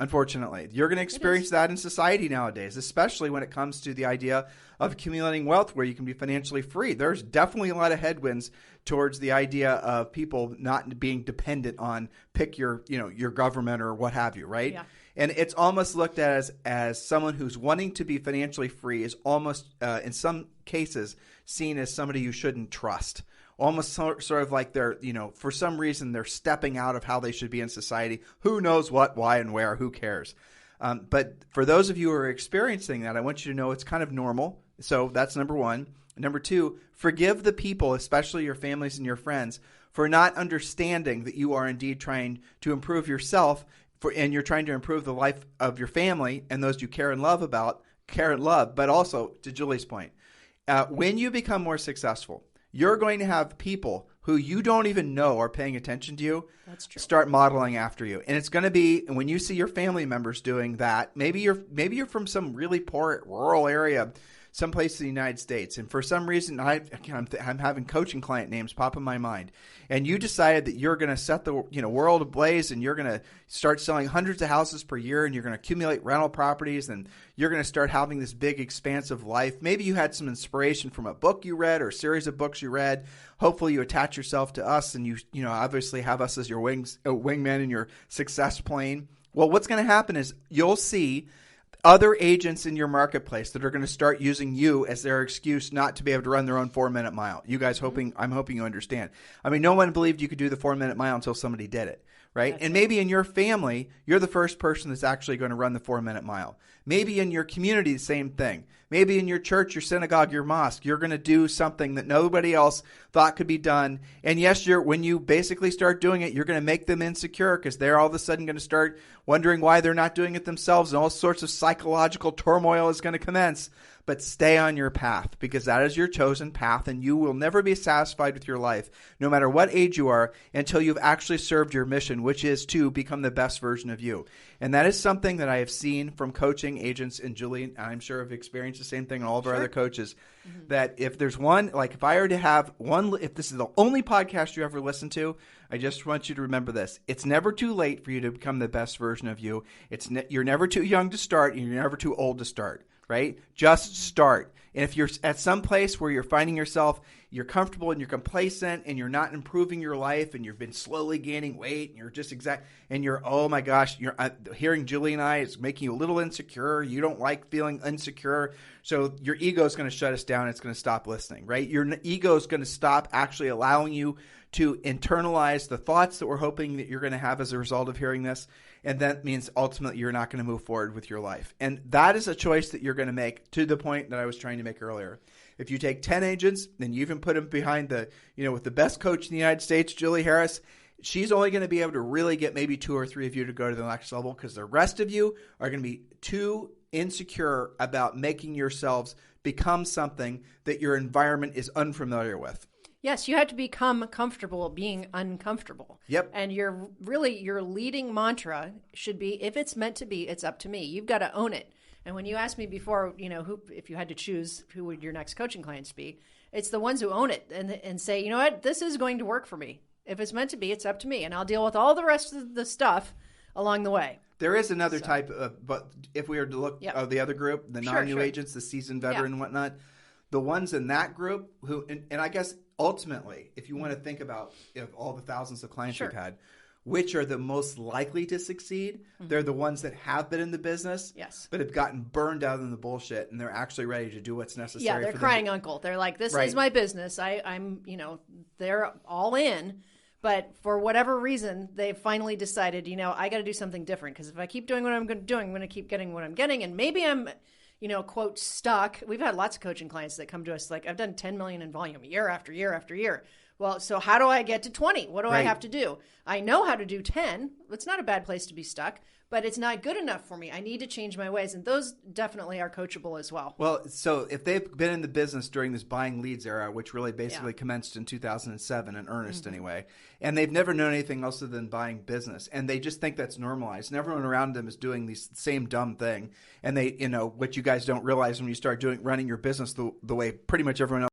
Unfortunately, you're going to experience that in society nowadays, especially when it comes to the idea of accumulating wealth where you can be financially free. There's definitely a lot of headwinds towards the idea of people not being dependent on pick your government or what have you, right? Yeah. And it's almost looked at as someone who's wanting to be financially free is almost, in some cases, seen as somebody you shouldn't trust. Almost sort of like they're, for some reason, they're stepping out of how they should be in society. Who knows what, why, and where? Who cares? But for those of you who are experiencing that, I want you to know it's kind of normal. So that's number one. Number two, forgive the people, especially your families and your friends, for not understanding that you are indeed trying to improve yourself and you're trying to improve the life of your family and those you care and love. But also, to Julie's point, when you become more successful, you're going to have people who you don't even know are paying attention to you. That's true. Start modeling after you. And it's going to be when you see your family members doing that, maybe you're from some really poor rural area, someplace in the United States, and for some reason I'm having coaching client names pop in my mind, and you decided that you're going to set the world ablaze, and you're going to start selling hundreds of houses per year, and you're going to accumulate rental properties, and you're going to start having this big expansive life. Maybe you had some inspiration from a book you read or a series of books you read. Hopefully you attach yourself to us, and you obviously have us as your wingman in your success plane. Well, what's going to happen is you'll see other agents in your marketplace that are going to start using you as their excuse not to be able to run their own 4-minute mile. You guys I'm hoping you understand. I mean, no one believed you could do the 4-minute mile until somebody did it, right? That's and maybe in your family, you're the first person that's actually going to run the 4-minute mile. Maybe in your community, the same thing. Maybe in your church, your synagogue, your mosque, you're going to do something that nobody else thought could be done. And yes, when you basically start doing it, you're going to make them insecure because they're all of a sudden going to start wondering why they're not doing it themselves, and all sorts of psychological turmoil is going to commence. But stay on your path, because that is your chosen path, and you will never be satisfied with your life, no matter what age you are, until you've actually served your mission, which is to become the best version of you. And that is something that I have seen from coaching agents, and Julie, and I'm sure have experienced the same thing, and all of our other coaches, that if there's one, like if I were to have one, if this is the only podcast you ever listen to, I just want you to remember this. It's never too late for you to become the best version of you. You're never too young to start, and you're never too old to start. Right? Just start. And if you're at some place where you're finding yourself, you're comfortable and you're complacent and you're not improving your life and you've been slowly gaining weight and you're just oh my gosh, hearing Julie and I is making you a little insecure. You don't like feeling insecure. So your ego is going to shut us down. It's going to stop listening, right? Your ego is going to stop actually allowing you to internalize the thoughts that we're hoping that you're going to have as a result of hearing this. And that means ultimately you're not going to move forward with your life. And that is a choice that you're going to make, to the point that I was trying to make earlier. If you take 10 agents and you even put them behind with the best coach in the United States, Julie Harris, she's only going to be able to really get maybe 2 or 3 of you to go to the next level, because the rest of you are going to be too insecure about making yourselves become something that your environment is unfamiliar with. Yes, you have to become comfortable being uncomfortable. Yep. And your leading mantra should be, if it's meant to be, it's up to me. You've got to own it. And when you asked me before, if you had to choose who would your next coaching clients be, it's the ones who own it and say, you know what, this is going to work for me. If it's meant to be, it's up to me. And I'll deal with all the rest of the stuff along the way. There is another type of, but if we were to look at the other group, the non-new agents, the seasoned veteran and whatnot, the ones in that group who, and I guess ultimately, if you want to think about all the thousands of clients you've had, which are the most likely to succeed, they're the ones that have been in the business, but have gotten burned out in the bullshit, and they're actually ready to do what's necessary. Yeah, they're crying uncle. They're like, this is my business. I'm, they're all in. But for whatever reason, they've finally decided, I got to do something different. Because if I keep doing what I'm doing, I'm going to keep getting what I'm getting. And maybe I'm, quote, stuck. We've had lots of coaching clients that come to us like, I've done 10 million in volume year after year after year. Well, so how do I get to 20? What do I have to do? I know how to do 10. It's not a bad place to be stuck, but it's not good enough for me. I need to change my ways. And those definitely are coachable as well. Well, so if they've been in the business during this buying leads era, which really basically commenced in 2007 in earnest anyway, and they've never known anything else other than buying business, and they just think that's normalized, and everyone around them is doing the same dumb thing, and they, what you guys don't realize when you start running your business the way pretty much everyone else